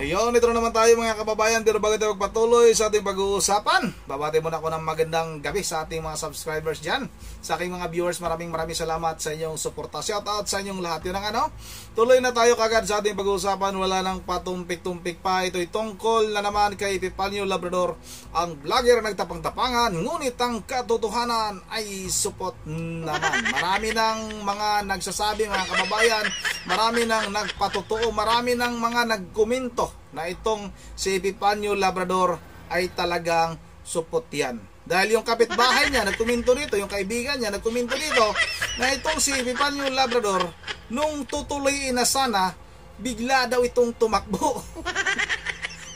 Ayun, ito na naman tayo mga kababayan. Pero bago tayo magpatuloy sa ating pag-uusapan, babati muna ako ng magandang gabi sa ating mga subscribers dyan. Sa aking mga viewers, maraming salamat sa inyong suporta. Shout out sa inyong lahat. Yun ang tuloy na tayo kagad sa ating pag-uusapan. Wala nang patumpik-tumpik pa. Ito'y tungkol na naman kay Epifanio Labrador, ang vlogger nagtapang-tapangan, ngunit ang katotohanan ay supot naman. Marami ng mga nagsasabi mga kababayan, marami nang nagpatotoo, marami ng mga nagkomento na itong si Epifanio Labrador ay talagang supot yan. Dahil yung kapitbahay niya nagkomento dito, yung kaibigan niya nagkomento dito na itong si Epifanio Labrador, nung tutuloyin na sana, bigla daw itong tumakbo.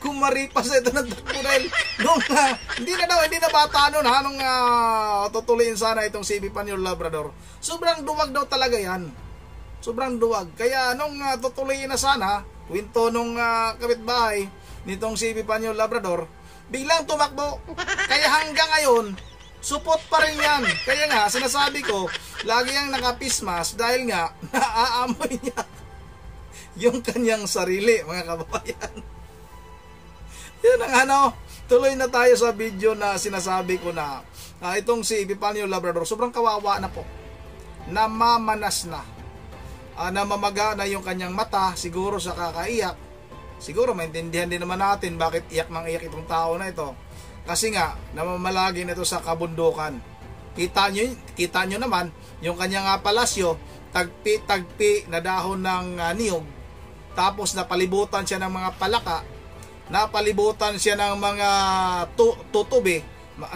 Kumaripas ito ng takbo dahil nung hindi na bata nun nung tutuloyin sana itong si Epifanio Labrador. Sobrang duwag daw talaga yan. Sobrang duwag. Kaya nung tutuloyin na sana, kwento nung kapitbahay nitong si Epifanio Labrador, biglang tumakbo. Kaya hanggang ngayon, supot pa rin yan. Kaya nga, sinasabi ko, lagi ang nakapismas dahil nga, naaamoy niya yung kanyang sarili, mga kababayan. Yun ang tuloy na tayo sa video na sinasabi ko na itong si Epifanio Labrador, sobrang kawawa na po. Namamanas na. Namamaga na yung kanyang mata, siguro sa kakaiyak. Siguro maintindihan din naman natin bakit iyak ng iyak itong tao na ito. Kasi nga, namamalagi na ito sa kabundukan. Kita nyo naman, yung kanyang palasyo, tagpi-tagpi na dahon ng niyog. Tapos napalibutan siya ng mga palaka. Napalibutan siya ng mga tutubi.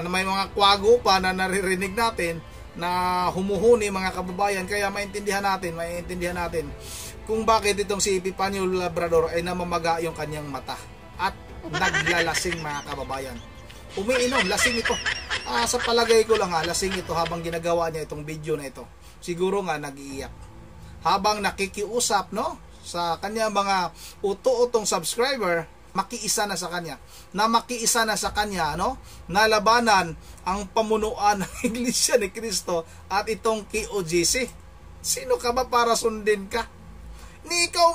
May mga kwago pa na naririnig natin na humuhuni mga kababayan. Kaya maintindihan natin kung bakit itong si Epifanio Labrador ay namamaga yung kanyang mata at naglalasing mga kababayan. Umiinom, lasing ito. Sa palagay ko lang lasing ito habang ginagawa niya itong video na ito. Siguro nga nag-iiyak. Habang nakikiusap sa kanya mga uto-utong subscriber, makiisa na sa kanya. Na labanan ang pamunuan ng Iglesia ni Cristo at itong KOJC. Sino ka ba para sundin ka? Ni ikaw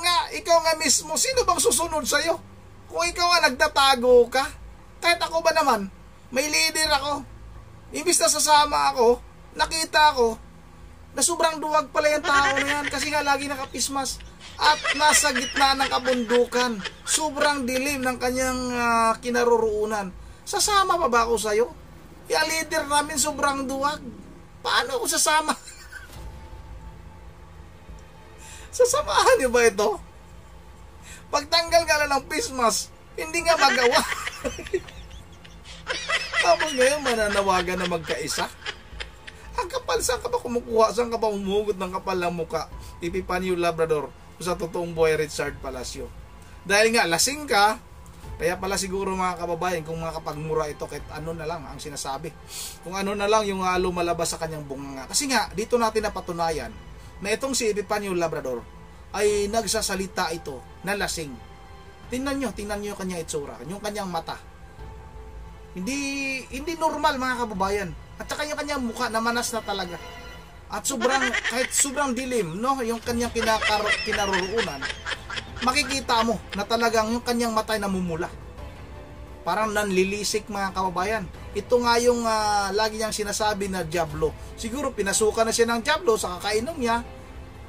nga mismo, sino bang susunod sa'yo? Kung ikaw nga nagtatago ka, kahit ako ba naman, may leader ako. Imbis na sasama ako, nakita ko, na sobrang duwag pala yung tao na yan kasi nga lagi nakapismas at nasa gitna ng kabundukan. Sobrang dilim ng kanyang kinaroroonan. Sasama pa ba ako sa'yo? Yung leader namin sobrang duwag. Paano ako sasama? Sasamahan niyo ba ito? Pagtanggal ka lang ng pismas, hindi nga magawa. Tapos ngayon mananawagan na magkaisa. Ang kapal, saan ka ba kumukuha? Saan ka ba humugot ng kapal ng muka? Epifanio Labrador sa totoong buhay Richard Palacio. Dahil nga lasing ka, kaya pala siguro mga kababayan, kung makapagmura ito kahit ano na lang ang sinasabi. Kung ano na lang yung lumalabas sa kanyang bunga. Kasi nga, dito natin napatunayan na itong si Epifanio Labrador ay nagsasalita ito na lasing. Tingnan nyo yung kanyang itsura, yung kanyang mata. Hindi normal mga kababayan. At saka yung kanyang mukha namanas na talaga. At kahit sobrang dilim, yung kanyang kinaroroonan, makikita mo na talagang yung kanyang mata ay namumula. Parang nanlilisik mga kababayan. Ito nga yung lagi niyang sinasabi na diablo. Siguro pinasukan na siya ng diablo sa kakainom niya.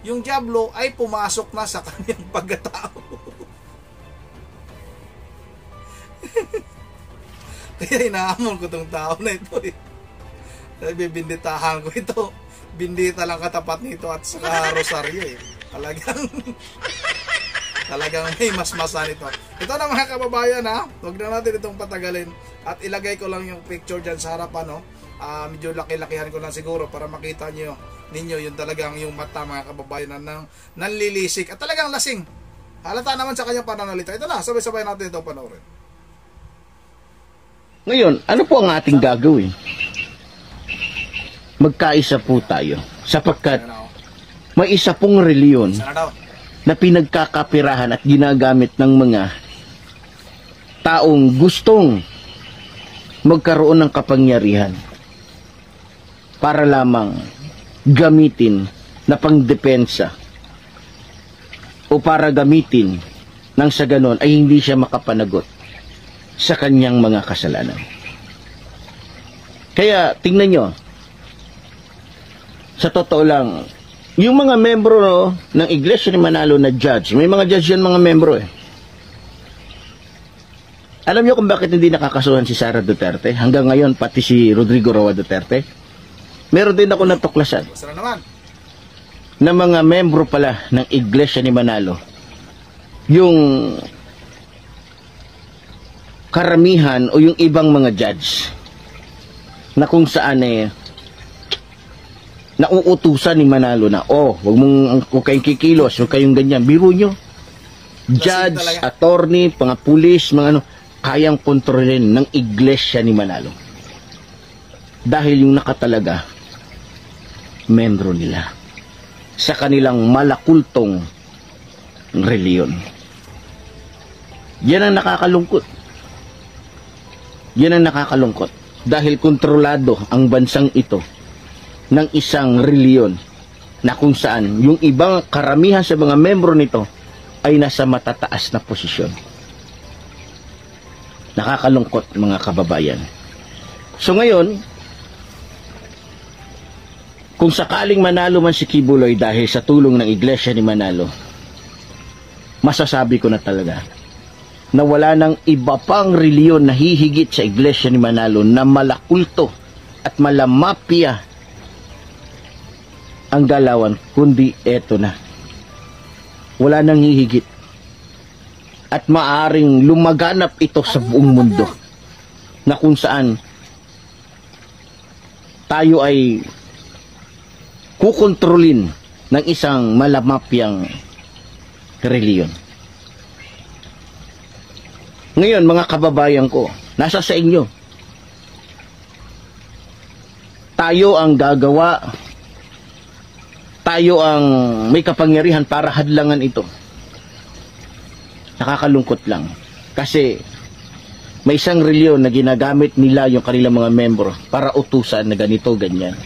Yung diablo ay pumasok na sa kanyang pagkatao. Kaya inaamon ko tong tao na ito. Bibinditahan ko ito. Bindita lang katapat nito at saka rosaryo Talagang may masmasan ito. Ito na mga kababayan huwag na natin itong patagalin. At ilagay ko lang yung picture dyan sa harapan medyo laki-lakihan ko lang siguro para makita ninyo yung talagang yung mata mga kababayan na nanlilisik at talagang lasing. Halata naman sa kanyang pananalita. Ito na, sabay-sabay natin itong panoorin. Ngayon, ano po ang ating gagawin? Magkaisa po tayo sapagkat may isa pong reliyon na pinagkakapirahan at ginagamit ng mga taong gustong magkaroon ng kapangyarihan para lamang gamitin na pangdepensa o para gamitin nang sa ganon ay hindi siya makapanagot sa kanyang mga kasalanan. Kaya tingnan nyo, sa totoo lang, yung mga membro ng Iglesia ni Manalo na judge, may mga judge yan mga membro eh. Alam nyo kung bakit hindi nakakasuhan si Sara Duterte? Hanggang ngayon, pati si Rodrigo Roa Duterte. Meron din ako natuklasan na mga membro pala ng Iglesia ni Manalo. Yung karamihan o yung ibang mga judge na kung saan nauutusan ni Manalo na, huwag kayong kikilos, huwag kayong ganyan. Biro nyo, judge, attorney, mga pulis, mga ano, kayang kontrolin ng Iglesia ni Manalo. Dahil yung nakatalaga, membro nila sa kanilang malakultong reliyon. Yan ang nakakalungkot. Yan ang nakakalungkot. Dahil kontrolado ang bansang ito ng isang reliyon na kung saan yung ibang karamihan sa mga membro nito ay nasa matataas na posisyon. Nakakalungkot mga kababayan. So ngayon, kung sakaling manalo man si Kibuloy dahil sa tulong ng Iglesia ni Manalo, masasabi ko na talaga na wala nang iba pang reliyon na hihigit sa Iglesia ni Manalo na malakulto at malamapya ang galawan, kundi eto na. Wala nang hihigit. At maaring lumaganap ito sa buong mundo na kung saan tayo ay kukontrolin ng isang malamapyang reliyon. Ngayon, mga kababayan ko, nasa sa inyo. Tayo ang gagawa, tayo ang may kapangyarihan para hadlangan ito. Nakakalungkot lang. Kasi may isang reliyon na ginagamit nila yung kanilang mga membro para utusan na ganito, ganyan.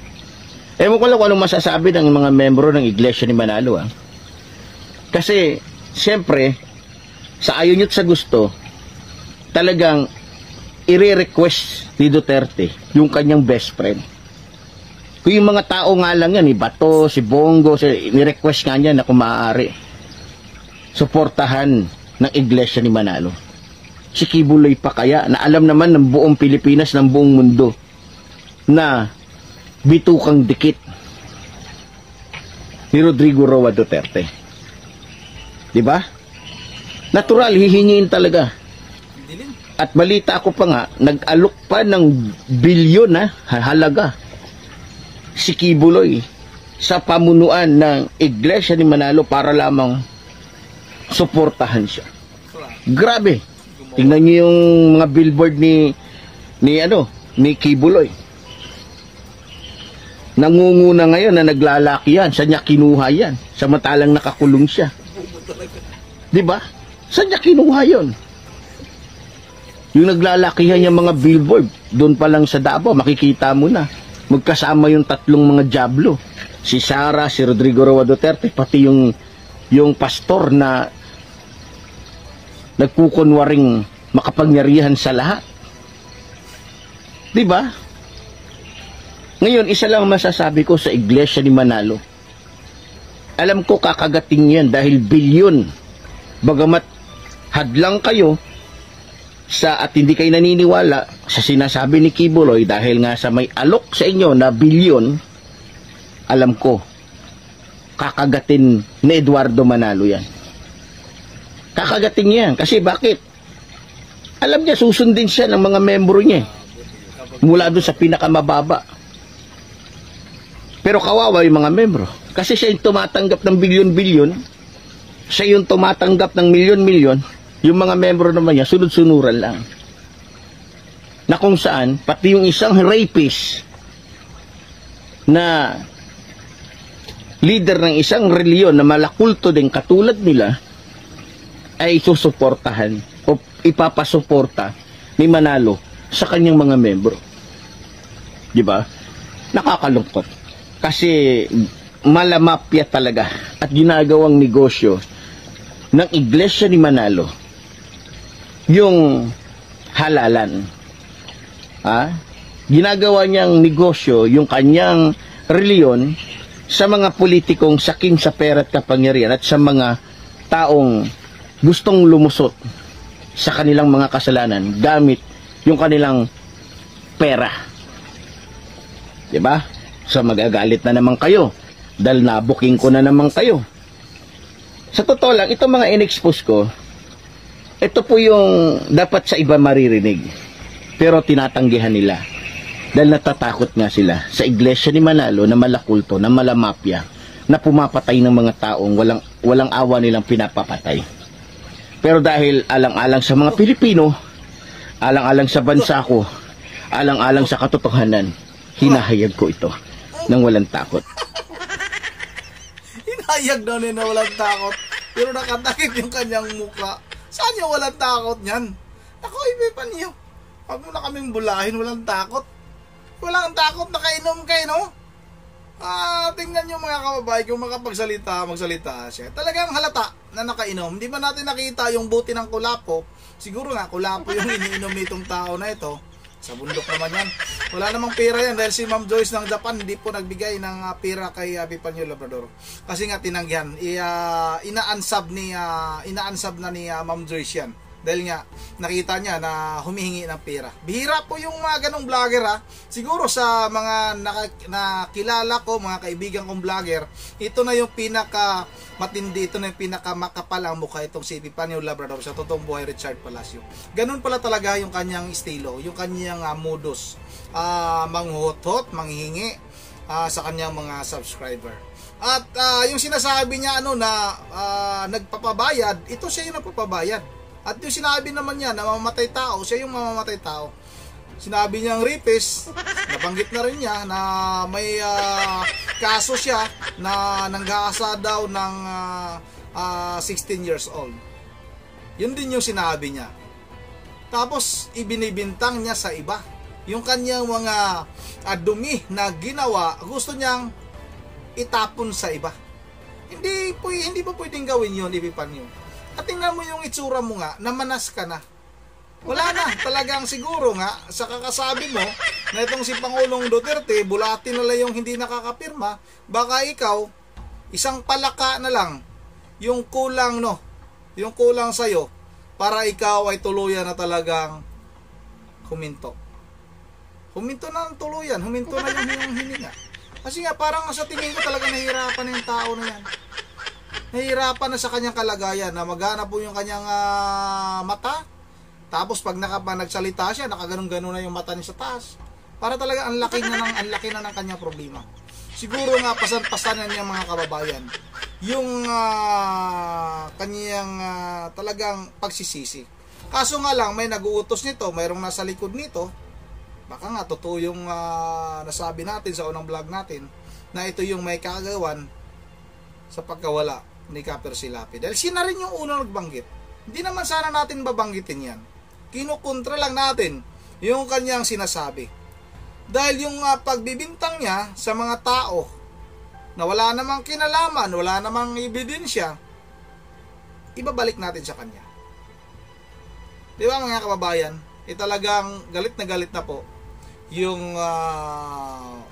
Ewan ko lang kung anong masasabi ng mga membro ng Iglesia ni Manalo. Kasi, siyempre, sa ayaw nyo't sa gusto, talagang i-request ni Duterte yung kanyang best friend. Kung yung mga tao nga lang yan, ni Bato, si Bongo, ni-request nga niya na kung maaari suportahan ng Iglesia ni Manalo. Si Kibuloy pa kaya na alam naman ng buong Pilipinas, ng buong mundo na bitukang dikit ni Rodrigo Roa Duterte. Diba? Natural, hihingiin talaga. At balita ko pa nga, nag-alok pa ng bilyon na halaga si Kibuloy sa pamunuan ng Iglesia ni Manalo para lamang suportahan siya. Grabe. Tingnan niyo yung mga billboard ni Kibuloy. Nangunguna ngayon na naglalaki yan. Saan niya kinuha yan? Samantalang nakakulong siya. Diba? Saan niya kinuha yun? Yung naglalakihan yung mga billboard, doon pa lang sa Davao, makikita mo na. Magkasama yung tatlong mga diablo. Si Sara, si Rodrigo Roa Duterte, pati yung pastor na nagkukunwaring makapangyarihan sa lahat. Diba? Ngayon, isa lang masasabi ko sa Iglesia ni Manalo. Alam ko kakagating yan dahil bilyon. Bagamat hadlang kayo at hindi kayo naniniwala sa sinasabi ni Kibuloy dahil nga sa may alok sa inyo na bilyon, alam ko, kakagatin ni Eduardo Manalo yan. Kakagatin yan. Kasi bakit? Alam niya, susundin siya ng mga membro niya. Mula doon sa pinakamababa. Pero kawawa yung mga membro. Kasi siya yung tumatanggap ng bilyon-bilyon. Siya yung tumatanggap ng milyon-milyon. Yung mga membro naman niya, sunod-sunuran lang. Na kung saan, pati yung isang rapist na leader ng isang reliyon na malakulto din katulad nila, ay susuportahan o ipapasuporta ni Manalo sa kanyang mga membro. Diba? Nakakalungkot. Kasi malamapya talaga at ginagawang negosyo ng Iglesia ni Manalo yung halalan. Ginagawa niyang negosyo yung kanyang reliyon sa mga politikong sakim sa pera at kapangyarihan at sa mga taong gustong lumusot sa kanilang mga kasalanan gamit yung kanilang pera. Diba? So magagalit na naman kayo dahil nabuking ko na naman kayo. Sa totoo lang, itong mga in-expose ko, ito po yung dapat sa iba maririnig. Pero tinatanggihan nila. Dahil natatakot nga sila sa Iglesia ni Manalo na malakulto, na malamapya, na pumapatay ng mga taong walang awa nilang pinapapatay. Pero dahil alang-alang sa mga Pilipino, alang-alang sa bansa ko, alang-alang sa katotohanan, hinahayag ko ito ng walang takot. Hinahayag daw niya na walang takot, pero nakatakip yung kanyang mukha. Saan yung walang takot niyan? Ako, ipipan niyo. Huwag mo na kaming bulahin, walang takot. Walang takot, nakainom kayo, no? Tingnan nyo mga kababayan, kung magsalita siya. Talagang halata na nakainom. Hindi ba natin nakita yung buti ng kulapo? Siguro nga, kulapo yung iniinom nitong tao na ito. Sa bundok naman yan. Wala namang pera yan dahil si Ma'am Joyce ng Japan hindi po nagbigay ng pera kay Epifanio Labrador. Kasi nga tinanggihan. Inaansab na ni Ma'am Joyce yan. Dahil nga, nakita niya na humihingi ng pera. Bihira po yung mga ganong vlogger, ha. Siguro sa mga nakilala ko, mga kaibigan kong vlogger, ito na yung pinaka matindi, ito na yung pinaka makapalang mukha itong si Epifanio Labrador sa totoong buhay Richard Palacio. Ganun pala talaga yung kanyang estilo, yung kanyang modus. Manghuhot-hot, manghihingi sa kanyang mga subscriber. At yung sinasabi niya nagpapabayad, ito siya yung nagpapabayad. At yung sinabi naman niya na mamamatay tao, siya yung mamamatay tao. Sinabi niyang rapist, nabanggit na rin niya na may kaso siya na nanggasa daw ng 16 years old. Yun din yung sinabi niya. Tapos ibinibintang niya sa iba. Yung kanyang mga dumi na ginawa, gusto niyang itapon sa iba. Hindi pa pwedeng gawin yun, Epifanio. At tingnan mo yung itsura mo nga, namanas ka na. Wala na, talagang siguro nga, sa kakasabi mo, na itong si Pangulong Duterte, bulati na lang yung hindi nakakapirma, baka ikaw, isang palaka na lang, yung kulang sa'yo, para ikaw ay tuluyan na talagang huminto. Huminto na ng tuluyan, huminto na yung hininga. Kasi nga, parang sa tingin ko talaga nahihirapan yung tao na yan. Nahihirapan na sa kanyang kalagayan na maghanap po yung kanyang mata. Tapos pag nagsalita siya, nakaganon-ganon na yung mata niya sa taas. Para talaga ang laki na ng kanyang problema. Siguro nga pasan-pasanan niya mga kababayan yung kanyang talagang pagsisisi. Kaso nga lang may naguutos nito, mayroong nasa likod nito. Baka nga totoo yung nasabi natin sa unang vlog natin na ito yung may kagawan sa pagkawala ni Kaper Silapi. Dahil siya na rin yung unang nagbanggit. Hindi naman sana natin babanggitin yan. Kinukontra lang natin yung kanyang sinasabi. Dahil yung pagbibintang niya sa mga tao na wala namang kinalaman, wala namang ebidensya, ibabalik natin sa kanya. Di ba mga kababayan? Talagang galit na po yung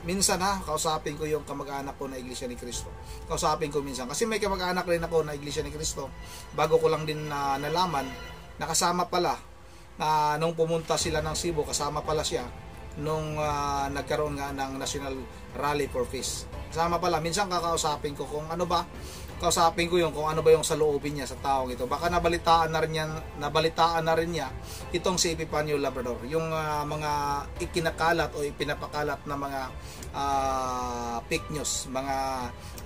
minsan kausapin ko yung kamag-anak ko na Iglesia ni Cristo. Kausapin ko minsan kasi may kamag-anak rin ako na Iglesia ni Cristo. Bago ko lang din nalaman, nakasama pala nung pumunta sila ng Cebu, kasama pala siya nung nagkaroon nga ng National Rally for Peace. Kasama pala, minsan kakausapin ko kung ano ba, kausapin ko yung kung ano ba yung saloobin niya sa taong ito. Baka nabalitaan na rin niya itong si Epifanio Labrador, yung mga ikinakalat o ipinapakalat na mga fake news, mga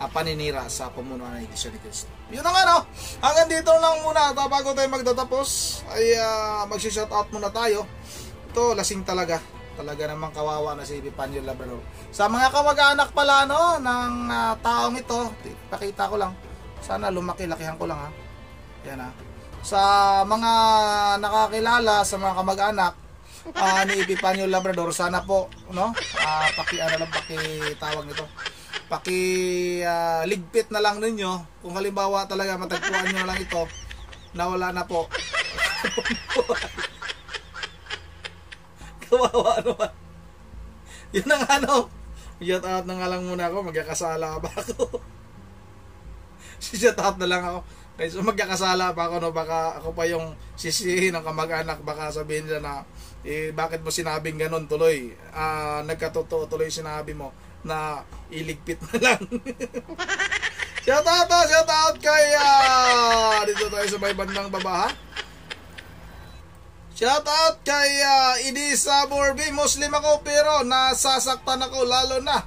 paninira sa pamunuan ng Iglesia ni Cristo. Yun na nga, no? Hanggang dito lang muna. Bago tayo magtatapos ay magsi-shoutout muna tayo. Ito, lasing talaga. Talaga namang kawawa na si Epifanio Labrador. Sa mga kamag-anak pala ng taong ito, pakita ko lang. Sana lumaki-lakihan ko lang, ha. Yan, ha. Sa mga nakakilala, sa mga kamag-anak ni Epifanio Labrador, sana po, no? Pakitawag nito. Ligpit na lang ninyo. Kung halimbawa talaga matagpuan nyo na lang ito, nawala na po. Kawawa naman. Yun ang ano. Shout out na nga lang muna ako. Magkakasala ba ako? Shout out na lang ako. Kaya so magkakasala pa ako, no? Baka ako pa yung sisihin ng kamag-anak. Baka sabihin nila na, bakit mo sinabing ganun tuloy? Nagkatotoo tuloy sinabi mo na iligpit na lang. Shout out kay dito tayo sa may bandang baba, ha? Shout out kay Idisa Borby. Muslim ako pero nasasaktan ako lalo na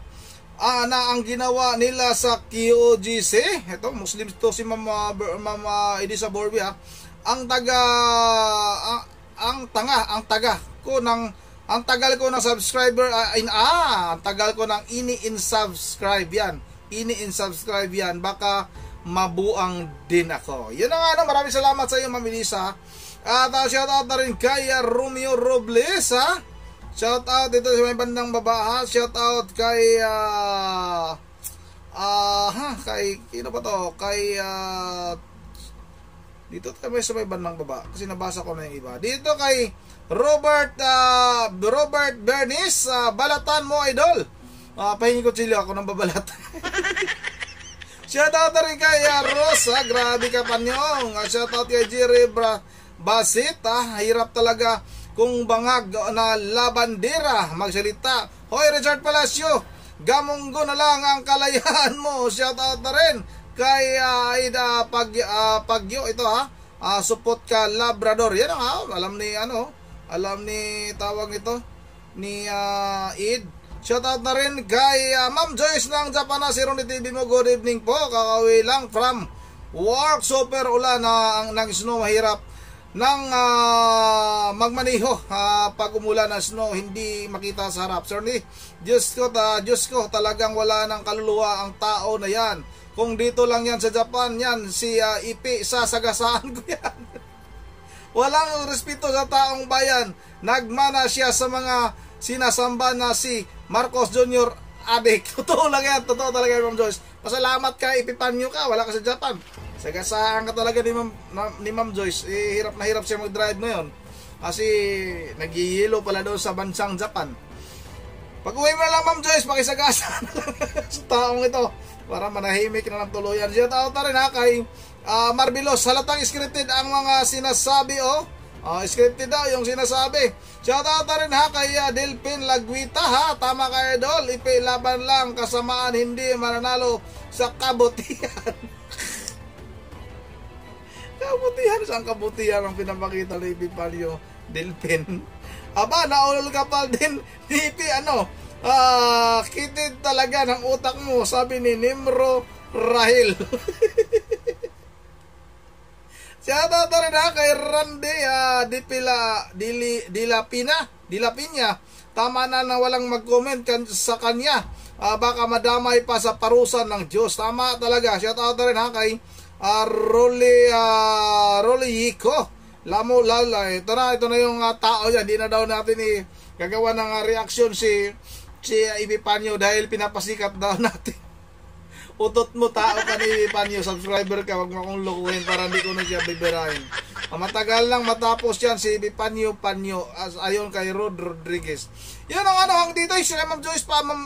ang ginawa nila sa QOGC. Ito, Muslim to si Mama Idisa Borby, ha. Ang tagal ko ng subscriber ang tagal ko ng ini-insubscribe yan. Ini-insubscribe yan. Baka mabuang din ako. Yun ang ano, maraming salamat sa iyo, Ma'am Elisa. At shoutout na rin kay Romeo Robles, ha. Shoutout dito sa may bandang baba, ha. Shoutout kay kay sino ba to? Kay dito tayo sa may bandang baba kasi nabasa ko na yung iba. Dito kay Robert Bernis, balatan mo, idol. Pahingin ko chilo ako ng babalat. Shoutout na rin kay Rosa, grabe ka panyong. Shoutout kay Jerry Basit, hirap talaga kung bangag na labandera magsalita. Hoy, Richard Palacio, gamunggo na lang ang kalayaan mo. Shoutout na rin kay Aida Pagyo, ito, ha. Support ka Labrador. Yan ang alam ni tawag nito ni Id. Shoutout na rin kay Ma'am Joyce ng Japan, si Ronnie TV mo. Good evening po. Kakauwi lang from work. Super ulan na ang snow, mahirap nang magmaniho pag umulan ng snow, hindi makita sa harap. Certainly, Diyos ko, talagang wala ng kaluluwa ang tao na yan. Kung dito lang yan sa Japan, yan si Ipi, sasagasaan ko yan. Walang respeto sa taong bayan. Nagmana siya sa mga sinasamba na si Marcos Jr. adik. Totoo lang yan, totoo talaga yan, Ma'am Joyce. Pasalamat ka, ipipanyo ka, wala ka sa Japan. Sagasaan ka talaga ni Ma'am Joyce. Hirap na hirap siya mag-drive ngayon kasi nag-yelo pala doon sa bansang Japan. Pag uwi mo na lang, Ma'am Joyce, pakisagasaan sa taong ito para manahimik na ng tuluyan. Shout out na rin, ha, kay Marbilos. Halatang scripted ang mga sinasabi, scripted daw yung sinasabi. Shout out na rin, ha, kay Delpin Lagwita, ha. Tama ka, idol. Ipilaban lang, kasamaan hindi mananalo sa kabutihan. Kabutihan, saan kabutihan ang pinapakita ni Ipi Palio Delpin? Aba, naulol ka pa din ni Ipi, kitid talaga ng utak mo, sabi ni Nimro Rahil. Shout out rin, ha, kay Randy Dilapinya. Tama na walang mag-comment sa kanya. Baka madamay pa sa parusan ng Diyos. Tama talaga. Shout out rin, ha, kay Rolly Hiko. Lamo lala. Ito na yung tao yan. Di na daw natin gagawa ng reaksyon si Ipipanyo dahil pinapasikat daw natin. Utot mo, tao ka ni Ipipanyo. Subscriber ka, wag mo akong lukuhin para hindi ko na siya bibirahin. Matagal lang matapos yan si Ipipanyo ayon kay Rod Rodriguez. Yun ang hang dito. Sila Ma'am Joyce pa, Ma'am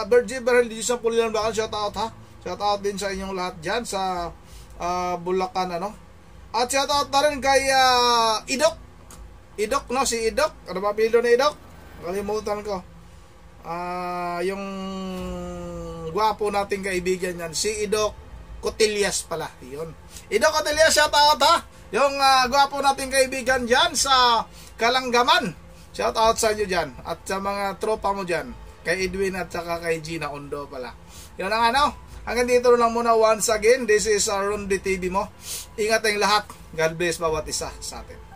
Bergie Berhel, di sa Pulilan Bakan. Shout out, ha. Shout out din sa inyong lahat dyan sa Bulacan, At shout out na rin kay Idok. Idok, no? Si Idok. Ano ba bildo na Idok? Kalimutan ko. Yung gwapo nating kaibigan yan. Si Idok Cotillas pala. Yun. Idok Cotillas, shout out, ha? Yung gwapo nating kaibigan dyan sa Kalanggaman. Shout out sa inyo dyan. At sa mga tropa mo dyan. Kay Edwin at saka kay Gina Ondo pala. Yun ang hanggang dito lang muna once again. This is Rondy TV mo. Ingat tayong lahat. God bless bawat isa sa atin.